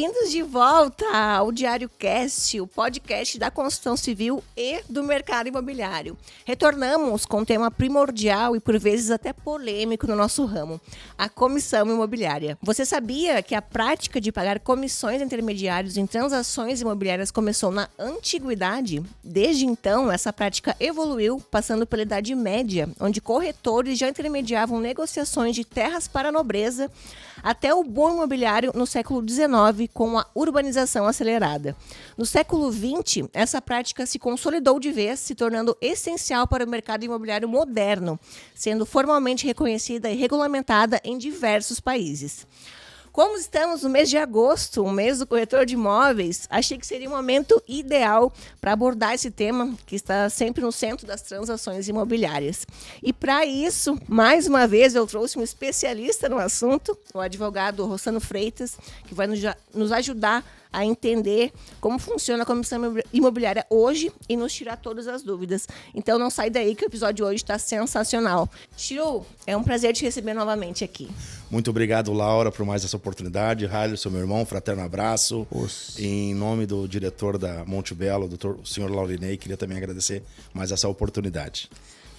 Bem-vindos de volta ao Diário Cast, o podcast da construção civil e do mercado imobiliário. Retornamos com um tema primordial e por vezes até polêmico no nosso ramo, a comissão imobiliária. Você sabia que a prática de pagar comissões intermediários em transações imobiliárias começou na antiguidade? Desde então, essa prática evoluiu, passando pela Idade Média, onde corretores já intermediavam negociações de terras para a nobreza, até o boom imobiliário no século XIX, com a urbanização acelerada. No século XX, essa prática se consolidou de vez, se tornando essencial para o mercado imobiliário moderno, sendo formalmente reconhecida e regulamentada em diversos países. Como estamos no mês de agosto, o mês do corretor de imóveis, achei que seria um momento ideal para abordar esse tema que está sempre no centro das transações imobiliárias. E para isso, mais uma vez, eu trouxe um especialista no assunto, o advogado Rossano Freitas, que vai nos ajudar a entender como funciona a comissão imobiliária hoje e nos tirar todas as dúvidas. Então não sai daí que o episódio de hoje está sensacional. Chiru, é um prazer te receber novamente aqui. Muito obrigado, Laura, por mais essa oportunidade. Raio, seu meu irmão, fraterno abraço. Em nome do diretor da Monte Belo, o senhor Laurinei, queria também agradecer mais essa oportunidade.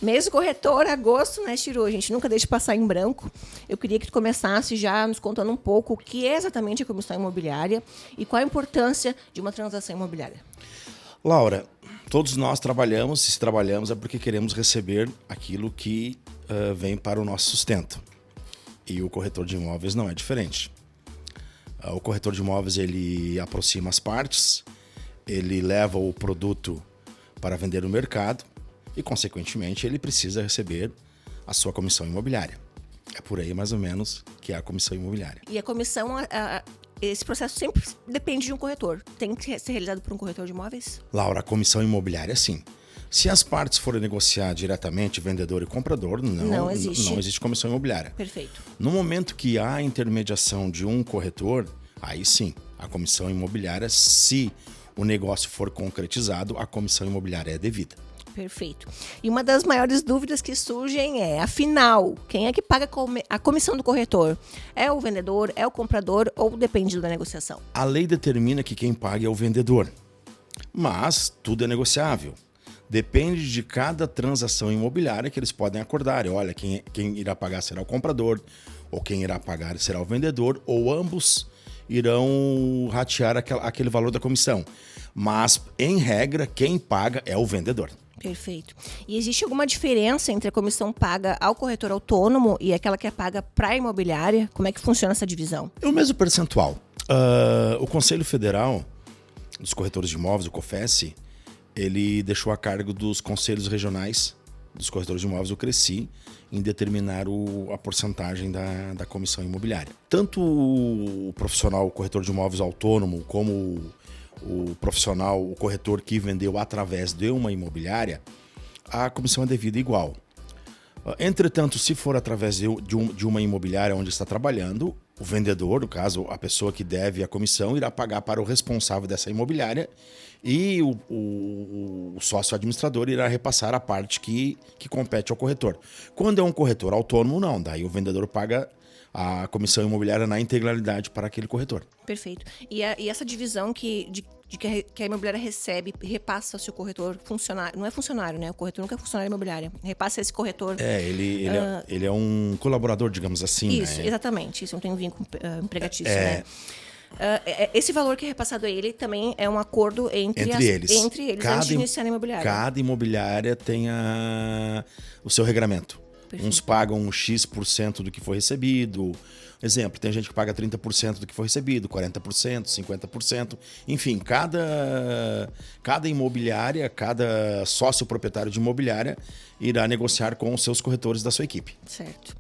Mês do corretor, agosto, né, Chiru? A gente nunca deixa passar em branco. Eu queria que tu começasse já nos contando um pouco o que é exatamente a comissão imobiliária e qual a importância de uma transação imobiliária. Laura, todos nós trabalhamos, e se trabalhamos é porque queremos receber aquilo que vem para o nosso sustento. E o corretor de imóveis não é diferente. O corretor de imóveis, ele aproxima as partes, ele leva o produto para vender no mercado, e, consequentemente, ele precisa receber a sua comissão imobiliária. É por aí, mais ou menos, que é a comissão imobiliária. E a comissão, esse processo sempre depende de um corretor. Tem que ser realizado por um corretor de imóveis? Laura, a comissão imobiliária, sim. Se as partes forem negociar diretamente, vendedor e comprador, não existe comissão imobiliária. Perfeito. No momento que há a intermediação de um corretor, aí sim, a comissão imobiliária, se o negócio for concretizado, a comissão imobiliária é devida. Perfeito. E uma das maiores dúvidas que surgem é, afinal, quem é que paga a comissão do corretor? É o vendedor, é o comprador ou depende da negociação? A lei determina que quem paga é o vendedor, mas tudo é negociável. Depende de cada transação imobiliária que eles podem acordar. Olha, quem irá pagar será o comprador, ou quem irá pagar será o vendedor, ou ambos irão ratear aquele valor da comissão. Mas, em regra, quem paga é o vendedor. Perfeito. E existe alguma diferença entre a comissão paga ao corretor autônomo e aquela que é paga para a imobiliária? Como é que funciona essa divisão? É o mesmo percentual. O Conselho Federal dos Corretores de Imóveis, o COFES, ele deixou a cargo dos conselhos regionais dos corretores de imóveis, o CRECI, em determinar a porcentagem da comissão imobiliária. Tanto o profissional, o corretor de imóveis autônomo, como o profissional, o corretor que vendeu através de uma imobiliária, a comissão é devida igual. Entretanto, se for através de uma imobiliária onde está trabalhando, o vendedor, no caso, a pessoa que deve a comissão, irá pagar para o responsável dessa imobiliária e o sócio administrador irá repassar a parte que compete ao corretor. Quando é um corretor autônomo, não. Daí o vendedor paga a comissão imobiliária na integralidade para aquele corretor. Perfeito. E essa divisão que a imobiliária recebe, repassa se o corretor funcionário. Não é funcionário, né? O corretor nunca é funcionário imobiliária. Repassa esse corretor. Ele é um colaborador, digamos assim. Isso, né? Exatamente. Isso não tem um vínculo empregatício, né? Esse valor que é repassado a ele também é um acordo entre eles antes de iniciar a imobiliária. Cada imobiliária tem o seu regramento. Perfeito. Uns pagam X% do que foi recebido. Exemplo, tem gente que paga 30% do que foi recebido, 40%, 50%. Enfim, cada imobiliária, cada sócio proprietário de imobiliária irá negociar com os seus corretores da sua equipe. Certo.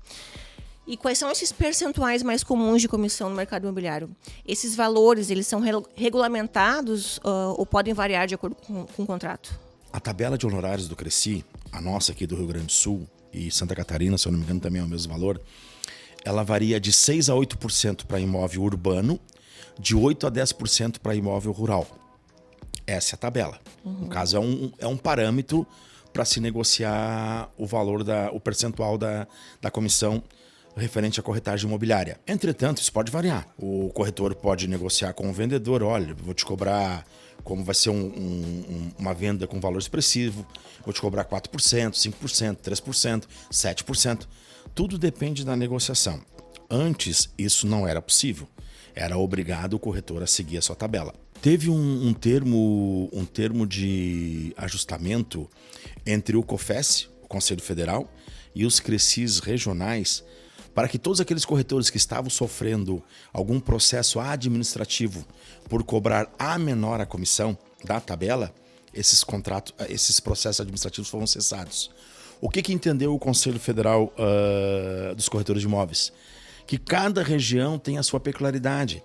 E quais são esses percentuais mais comuns de comissão no mercado imobiliário? Esses valores, eles são regulamentados ou podem variar de acordo com o contrato? A tabela de honorários do CRECI, a nossa aqui do Rio Grande do Sul e Santa Catarina, se eu não me engano, também é o mesmo valor, ela varia de 6% a 8% para imóvel urbano, de 8% a 10% para imóvel rural. Essa é a tabela. No caso, é um parâmetro para se negociar o valor, o percentual da comissão referente à corretagem imobiliária. Entretanto, isso pode variar. O corretor pode negociar com o vendedor, olha, vou te cobrar, como vai ser uma venda com valor expressivo, vou te cobrar 4%, 5%, 3%, 7%. Tudo depende da negociação. Antes, isso não era possível. Era obrigado o corretor a seguir a sua tabela. Teve um termo de ajustamento entre o COFES, o Conselho Federal, e os CRECIs regionais, para que todos aqueles corretores que estavam sofrendo algum processo administrativo por cobrar a menor a comissão da tabela, esses processos administrativos foram cessados. O que entendeu o Conselho Federal dos Corretores de Imóveis? Que cada região tem a sua peculiaridade.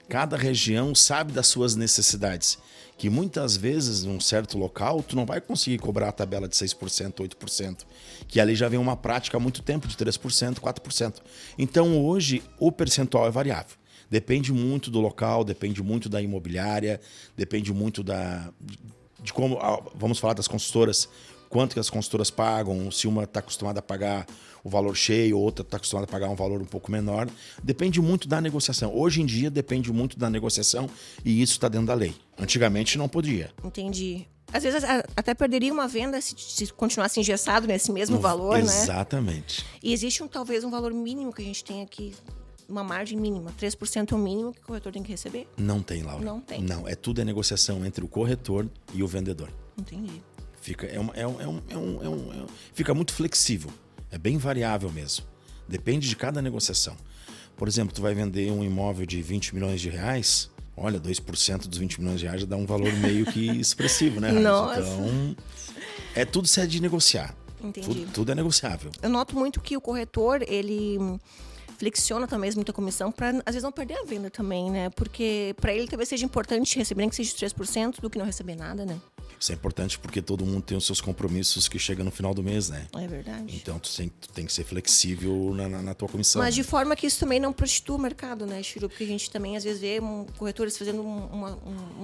Cada região sabe das suas necessidades. Que muitas vezes, num certo local, tu não vai conseguir cobrar a tabela de 6%, 8%. Que ali já vem uma prática há muito tempo de 3%, 4%. Então, hoje, o percentual é variável. Depende muito do local, depende muito da imobiliária, depende muito de como... Vamos falar das consultoras. Quanto que as consultoras pagam, se uma está acostumada a pagar o valor cheio, outra está acostumada a pagar um valor um pouco menor. Depende muito da negociação. Hoje em dia depende muito da negociação e isso está dentro da lei. Antigamente não podia. Entendi. Às vezes até perderia uma venda se continuasse engessado nesse mesmo valor, né? Exatamente. E existe talvez um valor mínimo que a gente tem aqui, uma margem mínima. 3% é o mínimo que o corretor tem que receber? Não tem, Laura. Não tem. Não, tudo é negociação entre o corretor e o vendedor. Entendi. Fica muito flexível. É bem variável mesmo. Depende de cada negociação. Por exemplo, tu vai vender um imóvel de 20 milhões de reais, olha, 2% dos 20 milhões de reais já dá um valor meio que expressivo, né? Nossa. Então, tudo se é de negociar. Entendi. Tudo é negociável. Eu noto muito que o corretor, ele flexiona também muita comissão para, às vezes, não perder a venda também, né? Porque para ele talvez seja importante receber nem que seja 3% do que não receber nada, né? Isso é importante porque todo mundo tem os seus compromissos que chegam no final do mês, né? É verdade. Então tu tem que ser flexível na tua comissão. Mas de forma que isso também não prostitua o mercado, né, Chiru? Porque a gente também às vezes vê corretores fazendo uma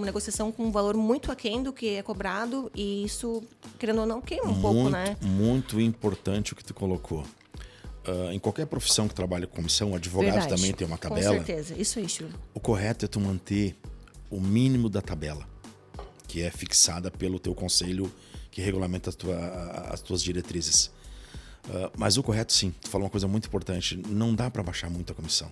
negociação com um valor muito aquém do que é cobrado e isso, querendo ou não, queima um pouco, né? Muito importante o que tu colocou. Em qualquer profissão que trabalha com comissão, o advogado Verdade. também tem uma tabela. Com certeza, isso aí, Chiru. O correto é tu manter o mínimo da tabela, que é fixada pelo teu conselho que regulamenta as tuas diretrizes. Mas o correto, sim, tu falou uma coisa muito importante, não dá para baixar muito a comissão.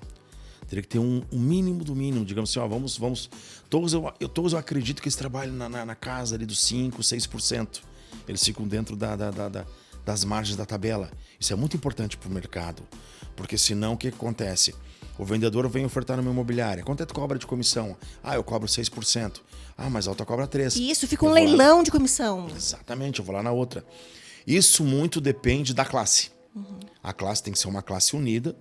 Teria que ter um mínimo do mínimo, digamos assim, vamos. Todos eu acredito que eles trabalham na casa ali dos 5%, 6%. Eles ficam dentro das margens da tabela. Isso é muito importante para o mercado, porque senão o que acontece? O vendedor vem ofertar numa imobiliária. Quanto é que tu cobra de comissão? Eu cobro 6%. Mas a outra cobra 3%. E isso fica um leilão de comissão. Exatamente, eu vou lá na outra. Isso muito depende da classe. A classe tem que ser uma classe unida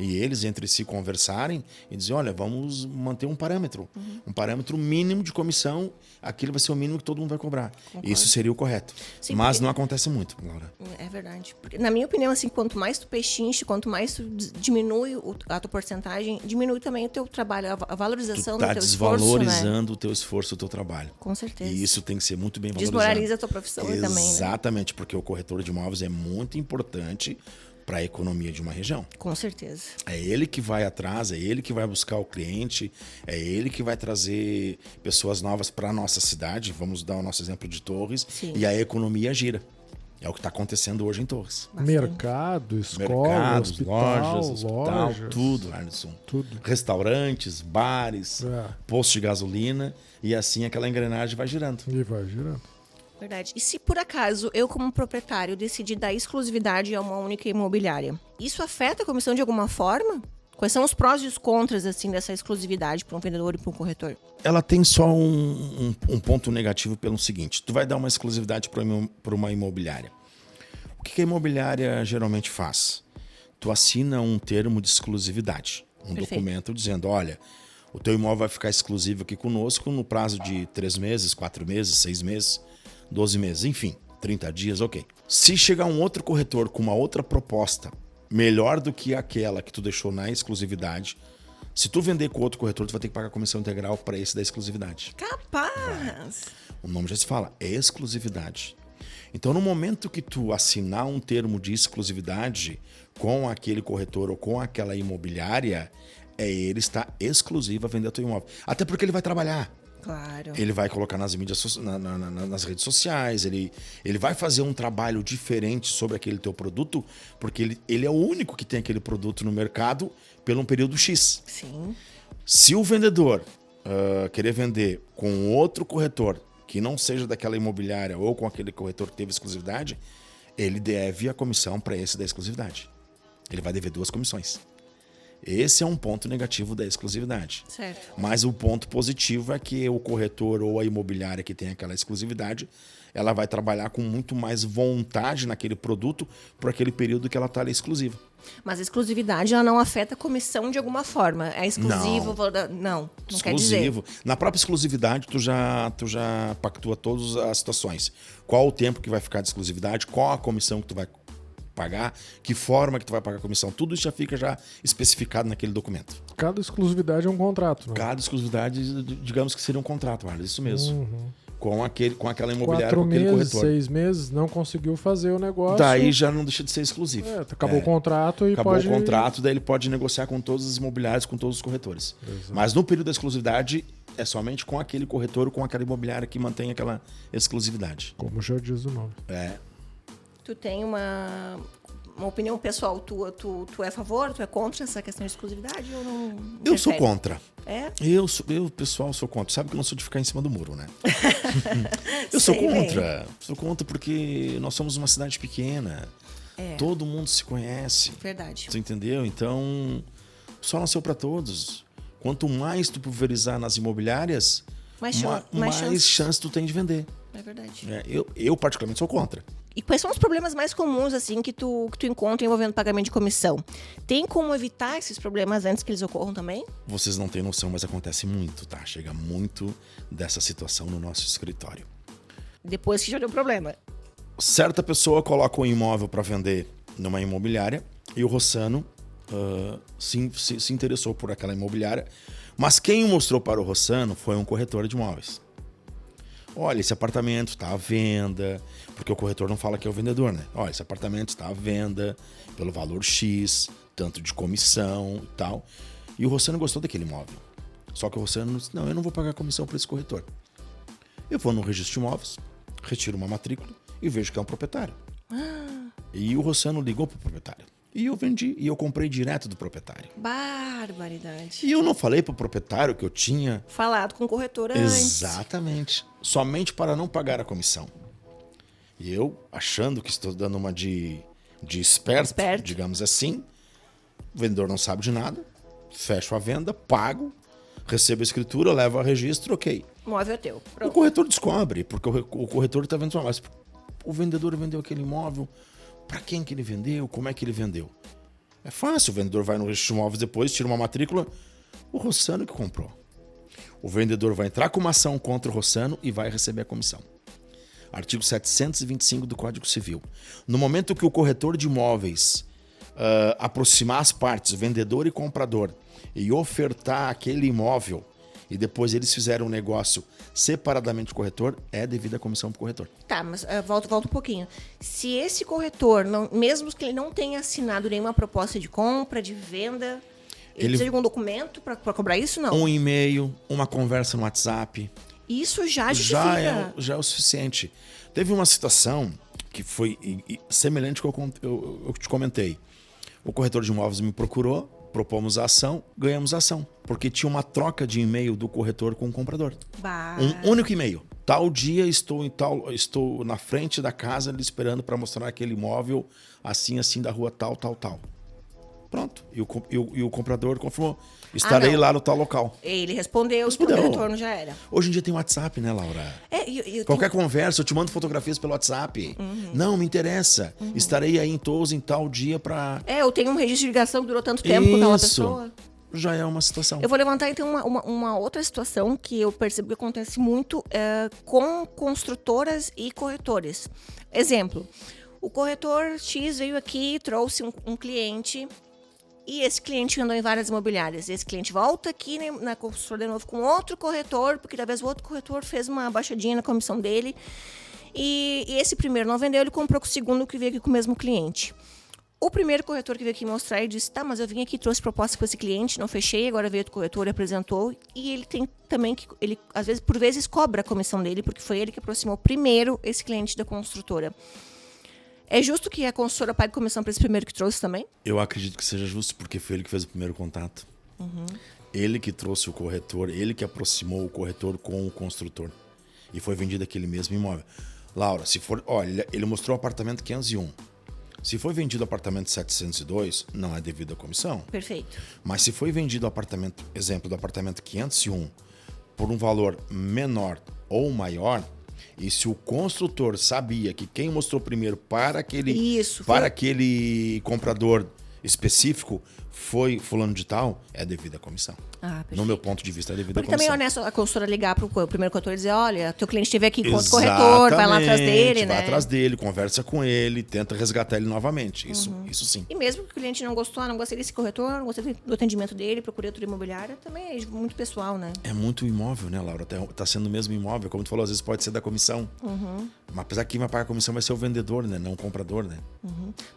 e eles entre si conversarem e dizer, olha, vamos manter um parâmetro. Um parâmetro mínimo de comissão, aquilo vai ser o mínimo que todo mundo vai cobrar. Concordo. Isso seria o correto. Sim, mas porque... não acontece muito, Laura. É verdade. Porque, na minha opinião, assim, quanto mais tu pechinche, quanto mais tu diminui a tua porcentagem, diminui também o teu trabalho, a valorização do teu esforço, né? Desvalorizando o teu esforço, o teu trabalho. Com certeza. E isso tem que ser muito bem valorizado. Desmoraliza a tua profissão também, né? Exatamente, porque o corretor de imóveis é muito importante para a economia de uma região. Com certeza. É ele que vai atrás, é ele que vai buscar o cliente, é ele que vai trazer pessoas novas para a nossa cidade. Vamos dar o nosso exemplo de Torres. Sim. E a economia gira. É o que está acontecendo hoje em Torres. Bastante. Mercado, escola, Mercados, hospital, hospital, tudo, Alisson. Tudo. Restaurantes, bares, postos de gasolina. E assim aquela engrenagem vai girando. E vai girando. Verdade. E se por acaso eu, como proprietário, decidir dar exclusividade a uma única imobiliária, isso afeta a comissão de alguma forma? Quais são os prós e os contras, assim, dessa exclusividade para um vendedor e para um corretor? Ela tem só um ponto negativo pelo seguinte. Tu vai dar uma exclusividade para uma imobiliária. O que a imobiliária geralmente faz? Tu assina um termo de exclusividade. Documento dizendo, olha, o teu imóvel vai ficar exclusivo aqui conosco no prazo de 3 meses, 4 meses, 6 meses, 12 meses, enfim, 30 dias, ok. Se chegar um outro corretor com uma outra proposta melhor do que aquela que tu deixou na exclusividade, se tu vender com outro corretor, tu vai ter que pagar a comissão integral para esse da exclusividade. Capaz! O nome já se fala, é exclusividade. Então, no momento que tu assinar um termo de exclusividade com aquele corretor ou com aquela imobiliária, ele está exclusivo a vender teu imóvel. Até porque ele vai trabalhar. Claro. Ele vai colocar nas mídias, nas redes sociais, ele vai fazer um trabalho diferente sobre aquele teu produto, porque ele é o único que tem aquele produto no mercado por um período X. Sim. Se o vendedor querer vender com outro corretor que não seja daquela imobiliária ou com aquele corretor que teve exclusividade, ele deve a comissão para esse da exclusividade. Ele vai dever 2 comissões. Esse é um ponto negativo da exclusividade. Certo. Mas o ponto positivo é que o corretor ou a imobiliária que tem aquela exclusividade, ela vai trabalhar com muito mais vontade naquele produto por aquele período que ela está ali exclusiva. Mas a exclusividade ela não afeta a comissão de alguma forma. É exclusivo? Não quer dizer. Exclusivo. Na própria exclusividade, tu já pactua todas as situações. Qual o tempo que vai ficar de exclusividade, qual a comissão que tu vai pagar, que forma que tu vai pagar a comissão. Tudo isso já fica especificado naquele documento. Cada exclusividade é um contrato, né? Cada exclusividade, digamos que seria um contrato, Marlos, isso mesmo. Uhum. Com aquela imobiliária, 4 com aquele meses, corretor. 6 meses, não conseguiu fazer o negócio. Daí já não deixa de ser exclusivo. Acabou o contrato e acabou pode... o contrato, daí ele pode negociar com todos os imobiliários, com todos os corretores. Exato. Mas no período da exclusividade, é somente com aquele corretor ou com aquela imobiliária que mantém aquela exclusividade. Como já diz o nome. Tu tem uma opinião pessoal tua, tu é a favor, tu é contra essa questão de exclusividade ou não? Eu sou contra. É? Eu, pessoal, sou contra. Sabe que eu não sou de ficar em cima do muro, né? Eu sou contra. Sou contra porque nós somos uma cidade pequena. Todo mundo se conhece. Verdade. Tu entendeu? Então, o sol nasceu para todos. Quanto mais tu pulverizar nas imobiliárias, mais chance tu tem de vender. É verdade. Eu particularmente sou contra. E quais são os problemas mais comuns assim que tu encontra envolvendo pagamento de comissão? Tem como evitar esses problemas antes que eles ocorram também? Vocês não têm noção, mas acontece muito, tá? Chega muito dessa situação no nosso escritório. Depois que já deu problema. Certa pessoa coloca um imóvel para vender numa imobiliária e o Rossano se interessou por aquela imobiliária, mas quem o mostrou para o Rossano foi um corretor de imóveis. Olha, esse apartamento está à venda, porque o corretor não fala que é o vendedor, né? Olha, esse apartamento está à venda pelo valor X, tanto de comissão e tal. E o Rossano gostou daquele imóvel. Só que o Rossano disse, não, eu não vou pagar comissão para esse corretor. Eu vou no registro de imóveis, retiro uma matrícula e vejo que é um proprietário. E o Rossano ligou para o proprietário. E eu vendi, e eu comprei direto do proprietário. Barbaridade. E eu não falei para o proprietário que eu tinha... falado com o corretor antes. Exatamente. Somente para não pagar a comissão. E eu, achando que estou dando uma de esperto, digamos assim, o vendedor não sabe de nada, fecho a venda, pago, recebo a escritura, levo a registro, ok. O imóvel é teu. Pronto. O corretor descobre, porque o corretor está vendo, mas o vendedor vendeu aquele imóvel, para quem que ele vendeu, como é que ele vendeu? É fácil, o vendedor vai no registro de imóveis depois, tira uma matrícula, o Rossano que comprou. O vendedor vai entrar com uma ação contra o Rossano e vai receber a comissão. Artigo 725 do Código Civil. No momento que o corretor de imóveis aproximar as partes, vendedor e comprador, e ofertar aquele imóvel, e depois eles fizeram um negócio separadamente com o corretor, é devida a comissão para o corretor. Tá, mas volta um pouquinho. Se esse corretor, mesmo que ele não tenha assinado nenhuma proposta de compra, de venda, ele precisa de algum documento para cobrar isso, não? Um e-mail, uma conversa no WhatsApp. Isso já justifica. Já é o suficiente. Teve uma situação que foi semelhante ao que eu te comentei. O corretor de imóveis me procurou, propomos a ação, ganhamos a ação. Porque tinha uma troca de e-mail do corretor com o comprador. Um único e-mail. Tal dia estou na frente da casa lhe esperando para mostrar aquele imóvel assim da rua tal. Pronto. E o comprador confirmou. Estarei lá no tal local. Ele respondeu. O retorno já era. Hoje em dia tem WhatsApp, né, Laura? Qualquer conversa, eu te mando fotografias pelo WhatsApp. Uhum. Não, me interessa. Uhum. Estarei aí em tal dia para... eu tenho um registro de ligação que durou tanto tempo com aquela pessoa. Já é uma situação. Eu vou levantar, então, uma outra situação que eu percebo que acontece muito com construtoras e corretores. Exemplo, o corretor X veio aqui, trouxe um cliente... E esse cliente andou em várias imobiliárias. Esse cliente volta aqui na construtora de novo com outro corretor, porque talvez o outro corretor fez uma baixadinha na comissão dele. E esse primeiro não vendeu, ele comprou com o segundo que veio aqui com o mesmo cliente. O primeiro corretor que veio aqui mostrar, ele disse, tá, mas eu vim aqui, trouxe proposta para esse cliente, não fechei, agora veio outro corretor e apresentou. E ele tem também que, ele às vezes, por vezes, cobra a comissão dele, porque foi ele que aproximou primeiro esse cliente da construtora. É justo que a construtora pague comissão para esse primeiro que trouxe também? Eu acredito que seja justo, porque foi ele que fez o primeiro contato. Ele que trouxe o corretor, ele que aproximou o corretor com o construtor. E foi vendido aquele mesmo imóvel. Laura, se for... Olha, ele mostrou o apartamento 501. Se foi vendido o apartamento 702, não é devido à comissão. Perfeito. Mas se foi vendido o apartamento, exemplo do apartamento 501, por um valor menor ou maior, e se o construtor sabia que quem mostrou primeiro para aquele comprador específico foi fulano de tal, é devido à comissão. No meu ponto de vista, é devido à Porque comissão. também é honesto a consultora ligar para o primeiro corretor e dizer, olha, teu cliente esteve aqui com outro corretor, vai lá atrás dele, né? Vai atrás dele, conversa com ele, tenta resgatar ele novamente. Isso sim. E mesmo que o cliente não gostou, não gostei desse corretor, não gostei do atendimento dele, procurei outra imobiliária, também é muito pessoal, né? É muito imóvel, né, Laura? Tá sendo o mesmo imóvel. Como tu falou, às vezes pode ser da comissão. Mas apesar que quem vai pagar a comissão vai ser o vendedor, né? Não o comprador, né?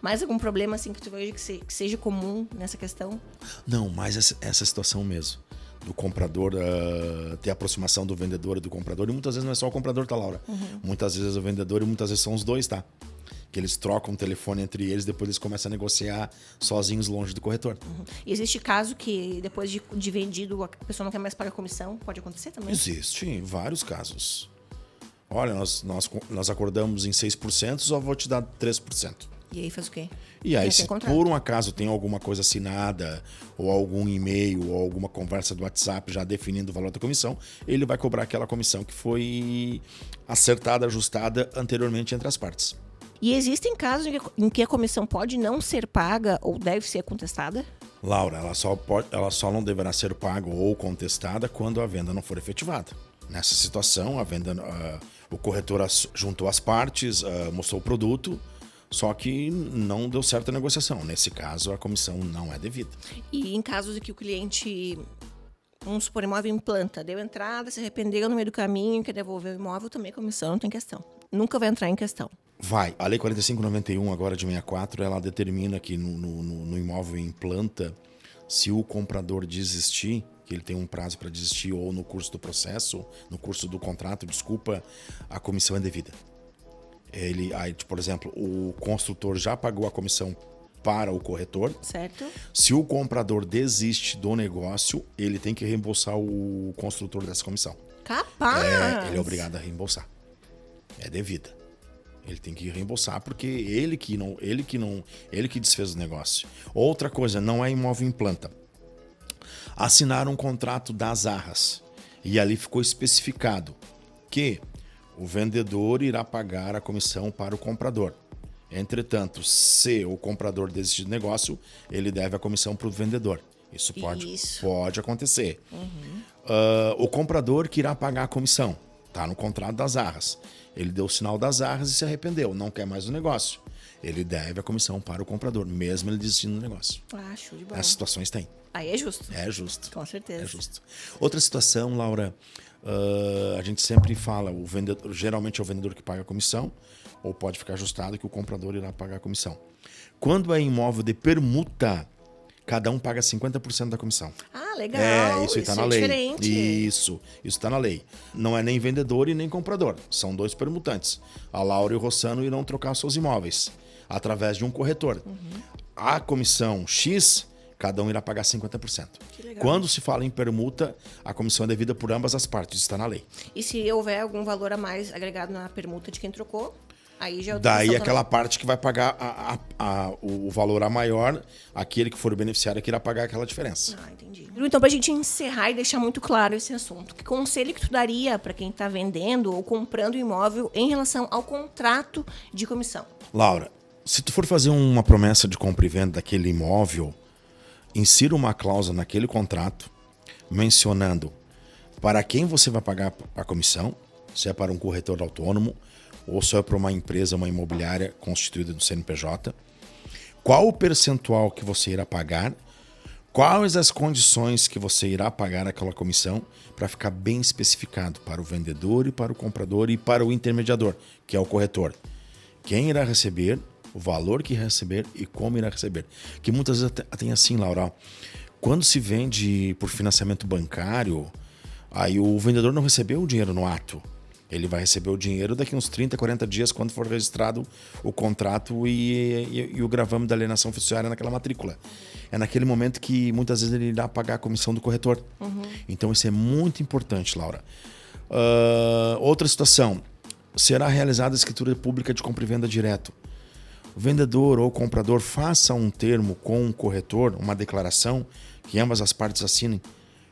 Mais algum problema assim que tu veja que seja comum nessa questão? Não, mas essa situação mesmo. Do comprador ter aproximação do vendedor e do comprador. E muitas vezes não é só o comprador, tá, Laura? Muitas vezes é o vendedor e muitas vezes são os dois, tá? Que eles trocam o telefone entre eles, depois eles começam a negociar sozinhos longe do corretor. E existe caso que depois de vendido a pessoa não quer mais pagar comissão? Pode acontecer também? Existe vários casos. Olha, nós acordamos em 6%, só vou te dar 3%. E aí faz o quê? E aí, se por um acaso tem alguma coisa assinada, ou algum e-mail, ou alguma conversa do WhatsApp já definindo o valor da comissão, ele vai cobrar aquela comissão que foi acertada, ajustada anteriormente entre as partes. E existem casos em que a comissão pode não ser paga ou deve ser contestada? Laura, ela só não deverá ser paga ou contestada quando a venda não for efetivada. Nessa situação, o corretor juntou as partes, mostrou o produto, só que não deu certo a negociação. Nesse caso, a comissão não é devida. E em casos em que o cliente, vamos supor, imóvel em planta, deu entrada, se arrependeu no meio do caminho, quer devolver o imóvel, também a comissão não tem questão. Nunca vai entrar em questão. Vai. A Lei 4591, agora de 64, ela determina que no imóvel em planta, se o comprador desistir, que ele tem um prazo para desistir, ou no curso do processo, no curso do contrato, a comissão é devida. Por exemplo, o construtor já pagou a comissão para o corretor. Certo. Se o comprador desiste do negócio, ele tem que reembolsar o construtor dessa comissão. Capaz! Ele é obrigado a reembolsar. É devida. Ele tem que reembolsar porque ele que desfez o negócio. Outra coisa, não é imóvel em planta. Assinaram um contrato das arras e ali ficou especificado que o vendedor irá pagar a comissão para o comprador. Entretanto, se o comprador desistir do negócio, ele deve a comissão para o vendedor. Isso pode acontecer. O comprador que irá pagar a comissão. Está no contrato das arras. Ele deu o sinal das arras e se arrependeu. Não quer mais o negócio. Ele deve a comissão para o comprador, mesmo ele desistindo do negócio. Show de bola. Essas situações tem. Aí é justo. É justo. Com certeza. É justo. Outra situação, Laura, a gente sempre fala, geralmente é o vendedor que paga a comissão, ou pode ficar ajustado que o comprador irá pagar a comissão. Quando é imóvel de permuta, cada um paga 50% da comissão. Legal. Isso está na lei. Diferente. Isso está na lei. Não é nem vendedor e nem comprador. São dois permutantes. A Laura e o Rossano irão trocar seus imóveis através de um corretor. A comissão X, cada um irá pagar 50%. Que legal. Quando se fala em permuta, a comissão é devida por ambas as partes. Está na lei. E se houver algum valor a mais agregado na permuta de quem trocou? Aí já Daí aquela parte que vai pagar o valor a maior, aquele que for o beneficiário que irá pagar aquela diferença. Entendi. Então, pra gente encerrar e deixar muito claro esse assunto, que conselho que tu daria para quem está vendendo ou comprando imóvel em relação ao contrato de comissão? Laura, se tu for fazer uma promessa de compra e venda daquele imóvel, insira uma cláusula naquele contrato mencionando para quem você vai pagar a comissão, se é para um corretor autônomo, ou se é para uma empresa, uma imobiliária constituída do CNPJ, qual o percentual que você irá pagar, Quais as condições que você irá pagar aquela comissão para ficar bem especificado para o vendedor e para o comprador e para o intermediador, que é o corretor. Quem irá receber, o valor que irá receber e como irá receber. Que muitas vezes tem assim, Laura, quando se vende por financiamento bancário, aí o vendedor não recebeu o dinheiro no ato. Ele vai receber o dinheiro daqui uns 30, 40 dias, quando for registrado o contrato e o gravame da alienação fiduciária naquela matrícula. É naquele momento que muitas vezes ele irá pagar a comissão do corretor. Então isso é muito importante, Laura. Outra situação, será realizada a escritura pública de compra e venda direto. O vendedor ou o comprador faça um termo com o corretor, uma declaração, que ambas as partes assinem.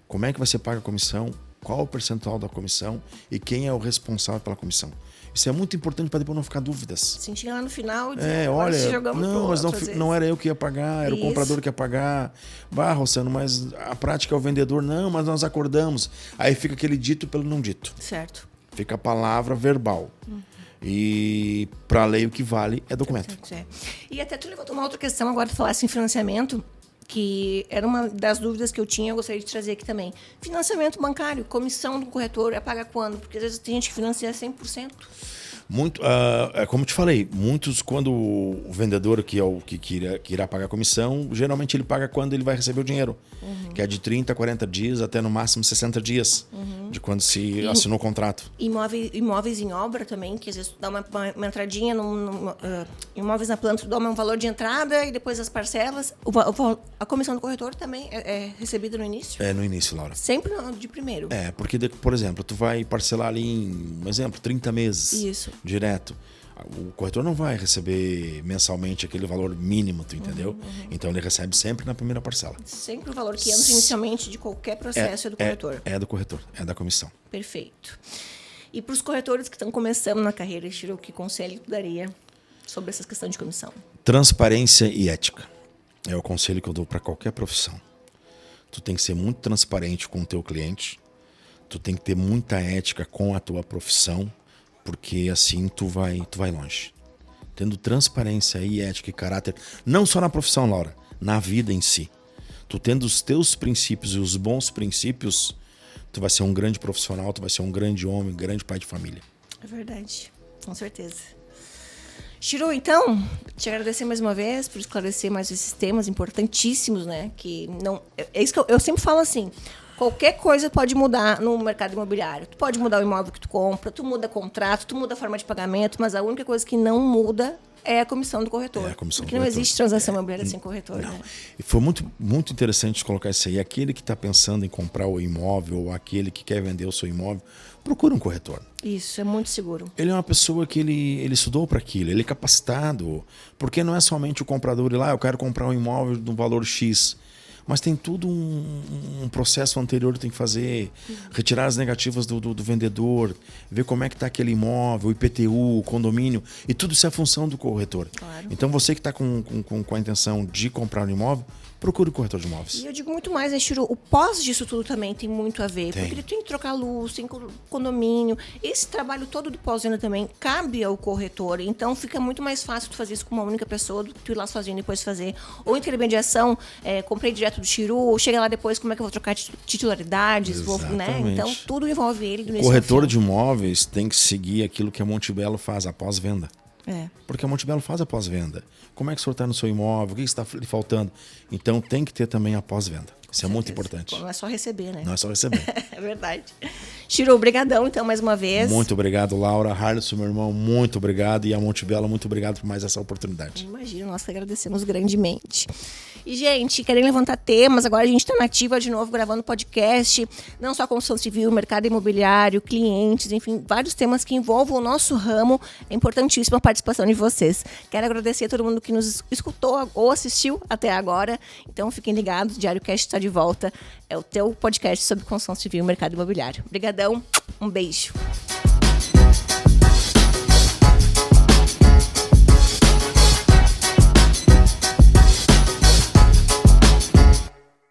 Como é que vai ser paga a comissão? Qual o percentual da comissão e quem é o responsável pela comissão. Isso é muito importante para depois não ficar dúvidas. Sim, chegar lá no final e dizer, olha, mas não era eu que ia pagar, era o comprador que ia pagar. Rossano, mas a prática é o vendedor. Não, mas nós acordamos. Aí fica aquele dito pelo não dito. Certo. Fica a palavra verbal. E para a lei o que vale é documento. E até tu levantou uma outra questão agora, tu falasse em financiamento, que era uma das dúvidas que eu tinha, eu gostaria de trazer aqui também. Financiamento bancário, comissão do corretor, é paga quando? Porque às vezes tem gente que financia 100%. Muito, como te falei, muitos, quando o vendedor que é o que irá pagar a comissão, geralmente ele paga quando ele vai receber o dinheiro, que é de 30 a 40 dias até no máximo 60 dias de quando se assinou o contrato. Imóveis em obra também, que às vezes tu dá uma entradinha, imóveis na planta, tu dá um valor de entrada e depois as parcelas. A comissão do corretor também é recebida no início? É no início, Laura. Sempre de primeiro? Porque, por exemplo, tu vai parcelar ali em, um exemplo, 30 meses. Isso. Direto. O corretor não vai receber mensalmente aquele valor mínimo, tu entendeu? Então ele recebe sempre na primeira parcela. Sempre o valor que entra inicialmente de qualquer processo é do corretor. É do corretor, é da comissão. Perfeito. E para os corretores que estão começando na carreira, Chiro, que conselho tu daria sobre essa questão de comissão? Transparência e ética. É o conselho que eu dou para qualquer profissão. Tu tem que ser muito transparente com o teu cliente. Tu tem que ter muita ética com a tua profissão. Porque assim tu vai longe. Tendo transparência e ética e caráter, não só na profissão, Laura, na vida em si. Tu tendo os teus princípios e os bons princípios, tu vai ser um grande profissional, tu vai ser um grande homem, um grande pai de família. É verdade, com certeza. Chiro, então, te agradecer mais uma vez por esclarecer mais esses temas importantíssimos, né? Que não, é isso que eu sempre falo assim. Qualquer coisa pode mudar no mercado imobiliário. Tu pode mudar o imóvel que tu compra, tu muda contrato, tu muda a forma de pagamento, mas a única coisa que não muda é a comissão do corretor. É a comissão porque do corretor. Não existe transação imobiliária sem corretor. Não. Né? E foi muito, muito interessante colocar isso aí. Aquele que está pensando em comprar o imóvel ou aquele que quer vender o seu imóvel, procura um corretor. Isso, é muito seguro. Ele é uma pessoa que ele estudou para aquilo, ele é capacitado. Porque não é somente o comprador ir lá, eu quero comprar um imóvel de um valor X. Mas tem tudo um processo anterior que tem que fazer, retirar as negativas do vendedor, ver como é que está aquele imóvel, IPTU, o condomínio, e tudo isso é função do corretor. Claro. Então você que está com a intenção de comprar um imóvel, procure o corretor de imóveis. E eu digo muito mais, né, Chiro? O pós disso tudo também tem muito a ver. Tem. Porque tu tem que trocar luz, tem condomínio. Esse trabalho todo do pós-venda também cabe ao corretor. Então fica muito mais fácil tu fazer isso com uma única pessoa do que tu ir lá sozinho e depois fazer. Ou intermediação, comprei direto do Chiru, chega lá depois, como é que eu vou trocar titularidades? Né? Então tudo envolve ele. Do o corretor de imóveis tem que seguir aquilo que a Montebello faz, a pós-venda. Porque a Montebello faz a pós-venda. Como é que o senhor está no seu imóvel? O que está lhe faltando? Então tem que ter também a pós-venda. Isso é muito importante. Não é só receber, né? Não é só receber. É verdade. Chiro, obrigadão então mais uma vez. Muito obrigado, Laura. Harlison, meu irmão, muito obrigado. E a Montebello, muito obrigado por mais essa oportunidade. Imagina, nós que agradecemos grandemente. E, gente, querem levantar temas, agora a gente está na ativa de novo, gravando podcast, não só construção civil, mercado imobiliário, clientes, enfim, vários temas que envolvam o nosso ramo. É importantíssima a participação de vocês. Quero agradecer a todo mundo que nos escutou ou assistiu até agora. Então, fiquem ligados, o Diário Cast está de volta. É o teu podcast sobre construção civil e mercado imobiliário. Obrigadão, um beijo.